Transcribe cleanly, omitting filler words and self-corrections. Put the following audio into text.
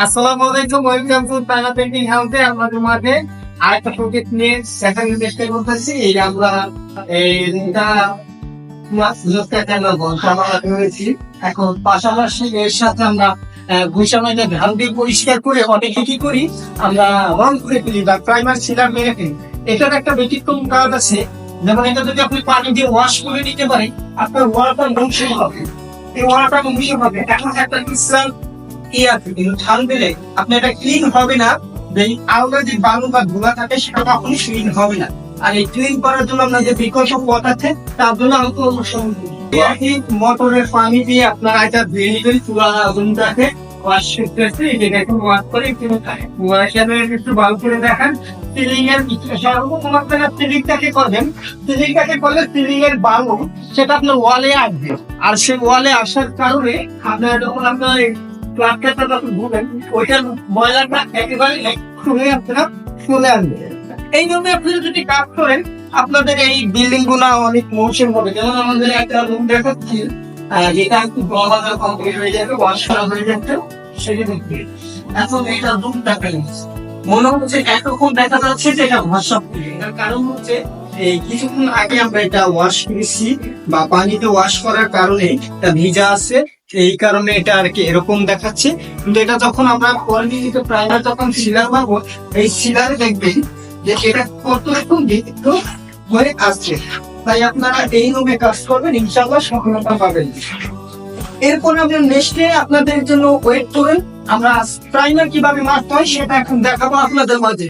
আসসালামু আলাইকুম, welcome to তানা পেন্টিং হাউসে। আমরা তোমাকে আরেকটা প্রজেক্ট নিয়ে দেখানোর চেষ্টা করতেছি। এই আমরা এইটা করেছি। এখন পাশাপাশি এর সাথে আমরা গুছানোটা ঢাল দিয়ে পরিষ্কার করে অনেকে কি করি, আমরা রং করে ফেলি বা প্রাইমার সিলার মেরে ফেলি। এটার একটা ব্যতিক্রম কাজ আছে, যেমন এটা যদি আপনি পানি দিয়ে ওয়াশ করে নিতে পারেন, আপনার ওয়ালটা ধ্বংস হবে। এই ওয়ালটা ধ্বংস হবে। এখন একটা ক্রিস্টাল কি আছে, কিন্তু ঢাল দিলে আপনি এটা ক্লিন হবে না। আলাদা যে বালু বা ধুলা থাকে সেটা কখনই ক্লিন হবে না। আর এই ক্লিন করার জন্য আপনার যে বিকল্প পথ আছে, তার জন্য আমাকে মোটরের পানি দিয়ে আপনার এটা ধুয়ে নেবেন। চুলা আগুনটাকে ওয়াশ করতেছে, এটা এখন ওয়াশ করে একটু ভালো করে দেখেন। সিলিং এর সর্বপ্রথম আপনারা সিলিংটাকে করবেন। সিলিংটাকে করলে সিলিং এর বালু সেটা আপনার ওয়ালে আসবে। আর সেই ওয়ালে আসার কারণে আপনার যখন আপনার প্লাস্টারটা যখন ধুবেন, ওইটার ময়লাটা একেবারে শুনে আপনারা চলে আসবে। এই জন্য আপনারা যদি কাজ করেন, আপনাদের এই বিল্ডিং গুলা অনেক মৌসুম হবে। যেমন আমাদের একটা রুম দেখাচ্ছি, যেটা একটু গলাটা কমপ্লিট হয়ে যাবে, ওয়াশ করা হয়ে যাচ্ছে, সেটা দেখবে। এখন এটা রুমটা মনে হচ্ছে এতক্ষণ দেখা যাচ্ছে যে এটা ভাষা। এটার কারণ হচ্ছে এই কিছুক্ষণ আগে আমরা এটা ওয়াশ করেছি বা পানিতে ওয়াশ করার কারণে এটা ভিজা আছে, এই কারণে এটা আর কি এরকম দেখাচ্ছে। কিন্তু এটা যখন আমরা পরবর্তীতে প্রাইমার যখন সিলার মারবো, এই সিলারে দেখবেন যে এটা কত রকম বিচিত্র হয়ে আসছে। তাই আপনারা এই রুমে কাজ করবেন, ইনশাআল্লাহ সফলতা পাবেন। এরপরে আমরা নেক্সটে আপনাদের জন্য ওয়েট করেন। আমরা প্রাইমার কিভাবে মারতে হয় সেটা এখন দেখাবো আপনাদের মাঝে।